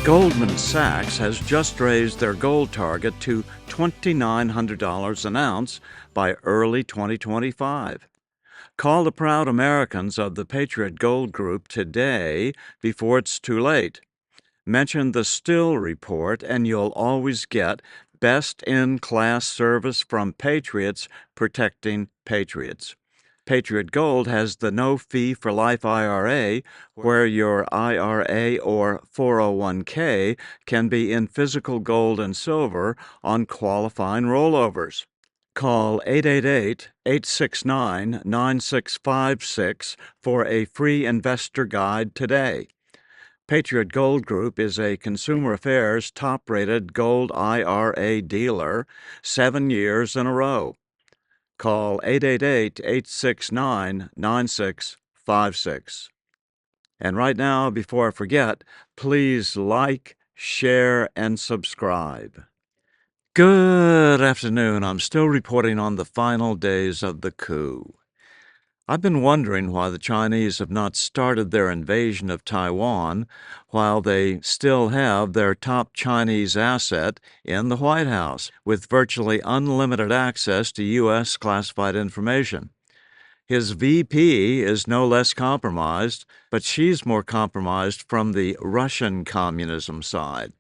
Goldman Sachs has just raised their gold target to $2,900 an ounce by early 2025. Call the proud Americans of the Patriot Gold Group today before it's too late. Mention the Still Report and you'll always get best-in-class service from Patriots protecting patriots. Patriot Gold has the no-fee-for-life IRA, where your IRA or 401k can be in physical gold and silver on qualifying rollovers. Call 888-869-9656 for a free investor guide today. Patriot Gold Group is a Consumer Affairs top-rated gold IRA dealer 7 years in a row. Call 888-869-9656. And right now, before I forget, please like, share, and subscribe. Good afternoon. I'm still reporting on the final days of the coup. I've been wondering why the Chinese have not started their invasion of Taiwan while they still have their top Chinese asset in the White House, with virtually unlimited access to U.S. classified information. His VP is no less compromised, but she's more compromised from the Russian communism side.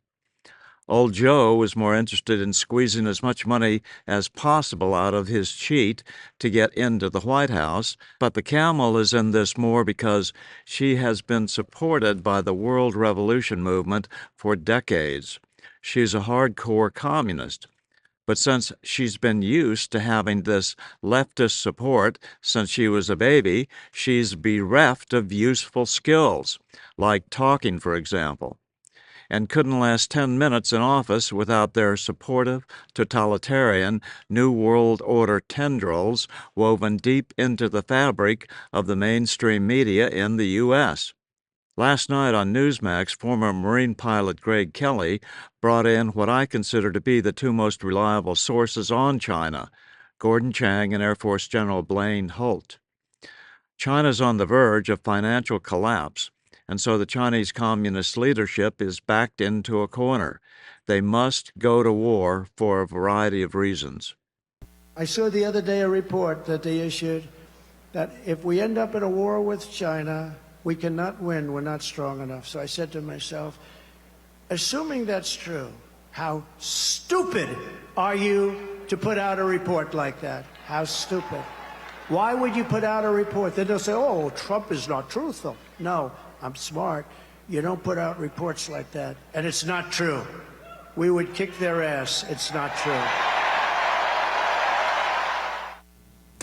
Old Joe was more interested in squeezing as much money as possible out of his cheat to get into the White House, but the camel is in this more because she has been supported by the World Revolution movement for decades. She's a hardcore communist. But since she's been used to having this leftist support since she was a baby, she's bereft of useful skills, like talking, for example, and couldn't last 10 minutes in office without their supportive, totalitarian, New World Order tendrils woven deep into the fabric of the mainstream media in the U.S. Last night on Newsmax, former Marine pilot Greg Kelly brought in what I consider to be the two most reliable sources on China, Gordon Chang and Air Force General Blaine Holt. China's on the verge of financial collapse, and so the Chinese Communist leadership is backed into a corner. They must go to war for a variety of reasons. I saw the other day a report that they issued that if we end up in a war with China, we cannot win, we're not strong enough. So I said to myself, assuming that's true, how stupid are you to put out a report like that? How stupid. Why would you put out a report? Then they'll say, oh, Trump is not truthful. No, I'm smart. You don't put out reports like that. And it's not true. We would kick their ass. It's not true.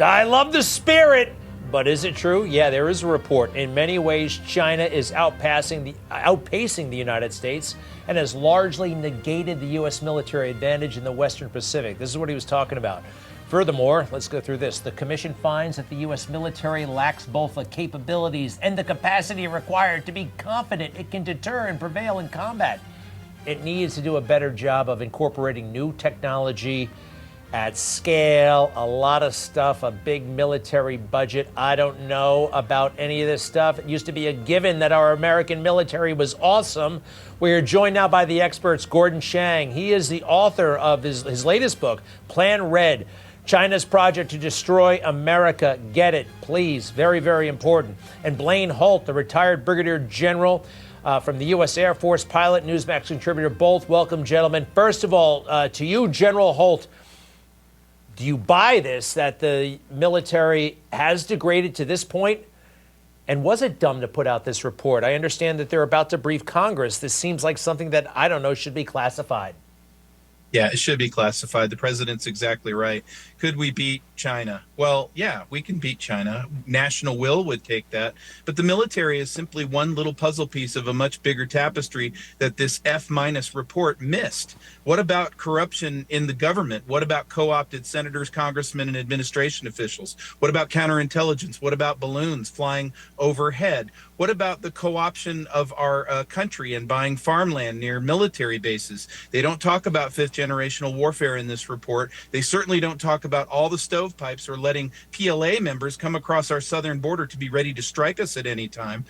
I love the spirit. But is it true? Yeah, there is a report. In many ways, China is outpacing the United States and has largely negated the U.S. military advantage in the Western Pacific. This is what he was talking about. Furthermore, let's go through this. The commission finds that the U.S. military lacks both the capabilities and the capacity required to be confident it can deter and prevail in combat. It needs to do a better job of incorporating new technology at scale, a lot of stuff, a big military budget. I don't know about any of this stuff. It used to be a given that our American military was awesome. We are joined now by the experts, Gordon Chang. He is the author of his latest book, Plan Red, China's Project to Destroy America. Get it, please. Very, very important. And Blaine Holt, the retired Brigadier General from the U.S. Air Force, pilot, Newsmax contributor. Both welcome, gentlemen. First of all, to you, General Holt, do you buy this, that the military has degraded to this point? And was it dumb to put out this report? I understand that they're about to brief Congress. This seems like something that, I don't know, should be classified. Yeah, it should be classified. The president's exactly right. Could we beat China? Well, yeah, we can beat China. National will would take that. But the military is simply one little puzzle piece of a much bigger tapestry that this F- report missed. What about corruption in the government? What about co-opted senators, congressmen, and administration officials? What about counterintelligence? What about balloons flying overhead? What about the co-option of our country and buying farmland near military bases? They don't talk about fifth-generational warfare in this report. They certainly don't talk about all the stovepipes or letting PLA members come across our southern border to be ready to strike us at any time.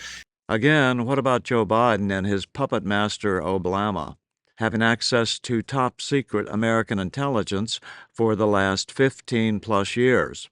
Again, what about Joe Biden and his puppet master Obama, having access to top secret American intelligence for the last 15 plus years?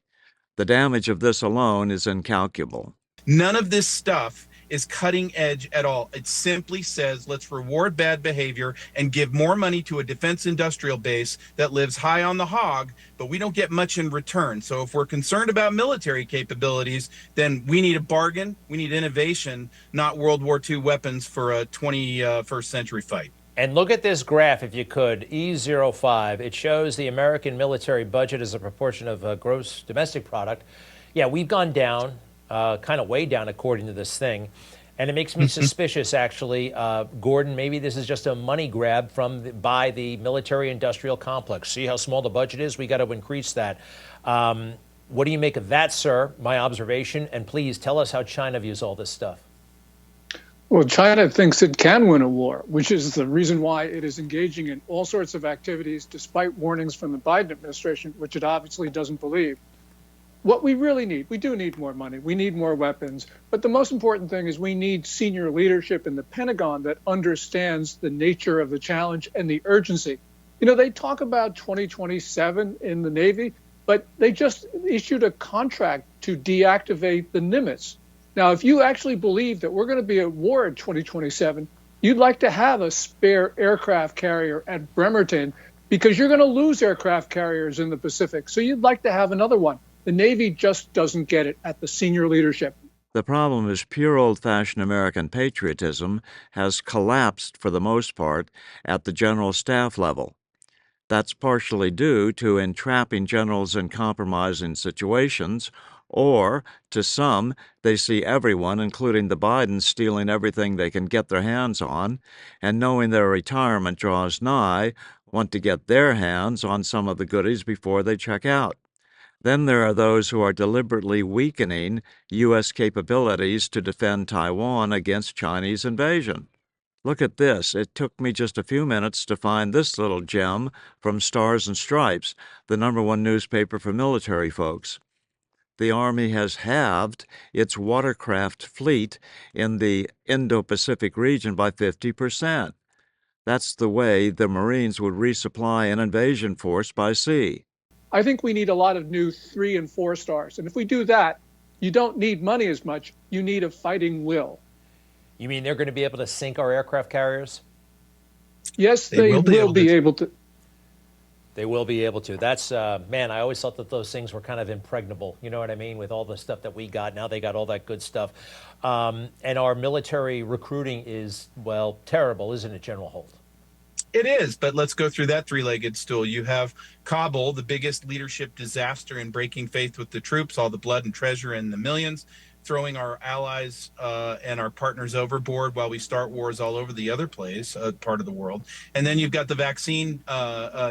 The damage of this alone is incalculable. None of this stuff is cutting edge at all. It simply says let's reward bad behavior and give more money to a defense industrial base that lives high on the hog, but we don't get much in return. So if we're concerned about military capabilities, then we need a bargain, we need innovation, not World War II weapons for a 21st century fight. And look at this graph, if you could, E05. It shows the American military budget as a proportion of gross domestic product. Yeah, we've gone down, kind of way down according to this thing. And it makes me suspicious, actually. Gordon, maybe this is just a money grab by the military-industrial complex. See how small the budget is? We got to increase that. What do you make of that, sir? My observation. And please tell us how China views all this stuff. Well, China thinks it can win a war, which is the reason why it is engaging in all sorts of activities, despite warnings from the Biden administration, which it obviously doesn't believe. What we really need, we do need more money. We need more weapons. But the most important thing is we need senior leadership in the Pentagon that understands the nature of the challenge and the urgency. You know, they talk about 2027 in the Navy, but they just issued a contract to deactivate the Nimitz. Now, if you actually believe that we're going to be at war in 2027, you'd like to have a spare aircraft carrier at Bremerton because you're going to lose aircraft carriers in the Pacific. So you'd like to have another one. The Navy just doesn't get it at the senior leadership. The problem is pure old-fashioned American patriotism has collapsed for the most part at the general staff level. That's partially due to entrapping generals in compromising situations, or, to some, they see everyone, including the Bidens, stealing everything they can get their hands on, and knowing their retirement draws nigh, want to get their hands on some of the goodies before they check out. Then there are those who are deliberately weakening U.S. capabilities to defend Taiwan against Chinese invasion. Look at this. It took me just a few minutes to find this little gem from Stars and Stripes, the #1 newspaper for military folks. The Army has halved its watercraft fleet in the Indo-Pacific region by 50%. That's the way the Marines would resupply an invasion force by sea. I think we need a lot of new 3 and 4 stars. And if we do that, you don't need money as much. You need a fighting will. You mean they're going to be able to sink our aircraft carriers? Yes, they will be able to. They will be able to. That's, man, I always thought that those things were kind of impregnable. You know what I mean? With all the stuff that we got. Now they got all that good stuff. And our military recruiting is, well, terrible, isn't it, General Holt? It is, but let's go through that three-legged stool. You have Kabul, the biggest leadership disaster in breaking faith with the troops, all the blood and treasure and the millions, throwing our allies and our partners overboard while we start wars all over the other place, part of the world. And then you've got the vaccine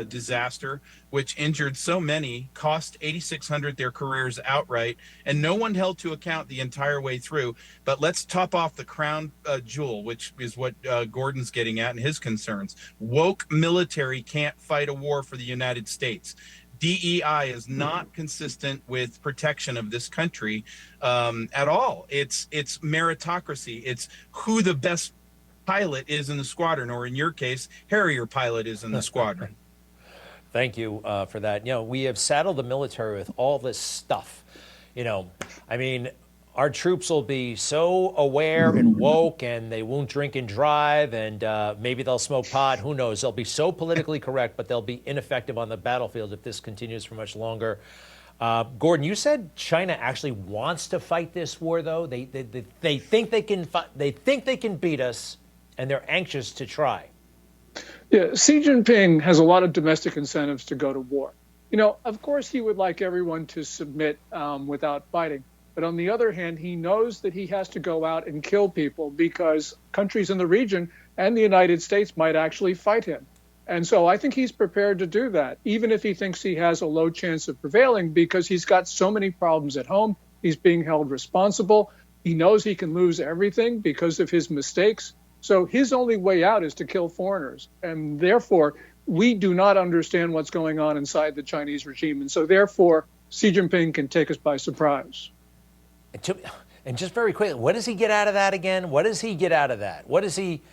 disaster, which injured so many, cost 8,600 their careers outright, and no one held to account the entire way through. But let's top off the crown jewel, which is what Gordon's getting at and his concerns. Woke military can't fight a war for the United States. DEI is not consistent with protection of this country at all. It's meritocracy. It's who the best pilot is in the squadron, or in your case, Harrier pilot is in the squadron. Thank you for that. You know, we have saddled the military with all this stuff. You know, I mean, our troops will be so aware and woke, and they won't drink and drive, and maybe they'll smoke pot. Who knows? They'll be so politically correct, but they'll be ineffective on the battlefield if this continues for much longer. Gordon, you said China actually wants to fight this war, though. They think they can. They think they can beat us, and they're anxious to try. Yeah, Xi Jinping has a lot of domestic incentives to go to war. You know, of course, he would like everyone to submit without fighting. But on the other hand, he knows that he has to go out and kill people because countries in the region and the United States might actually fight him. And so I think he's prepared to do that, even if he thinks he has a low chance of prevailing, because he's got so many problems at home. He's being held responsible. He knows he can lose everything because of his mistakes. So his only way out is to kill foreigners. And therefore, we do not understand what's going on inside the Chinese regime. And so therefore, Xi Jinping can take us by surprise. And just very quickly, what does he get out of that again? What does he get out of that? What does he?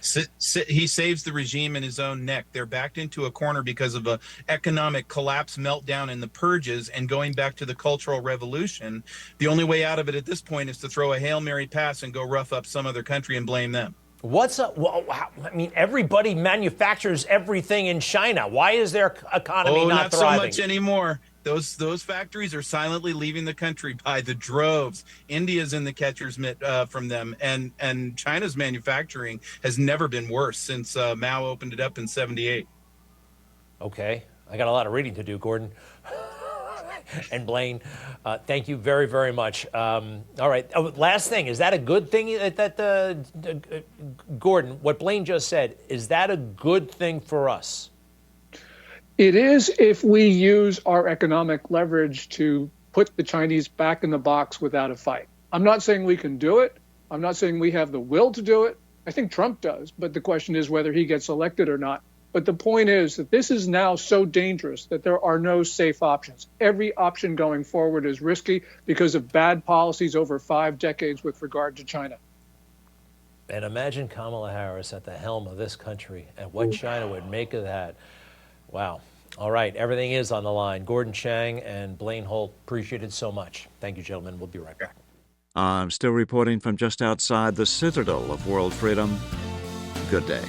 He saves the regime in his own neck. They're backed into a corner because of a economic collapse, meltdown, and the purges, and going back to the Cultural Revolution. The only way out of it at this point is to throw a Hail Mary pass and go rough up some other country and blame them. What's up? Well, I mean, everybody manufactures everything in China. Why is their economy not thriving? So much anymore. Those factories are silently leaving the country by the droves. India's in the catcher's mitt from them, and China's manufacturing has never been worse since Mao opened it up in '78. Okay, I got a lot of reading to do, Gordon. And Blaine, thank you very, very much. All right, last thing, is that a good thing Gordon, what Blaine just said, is that a good thing for us? It is if we use our economic leverage to put the Chinese back in the box without a fight. I'm not saying we can do it. I'm not saying we have the will to do it. I think Trump does, but the question is whether he gets elected or not. But the point is that this is now so dangerous that there are no safe options. Every option going forward is risky because of bad policies over 5 decades with regard to China. And imagine Kamala Harris at the helm of this country and what China would make of that. Wow. All right. Everything is on the line. Gordon Chang and Blaine Holt, appreciate it so much. Thank you, gentlemen. We'll be right back. I'm still reporting from just outside the citadel of world freedom. Good day.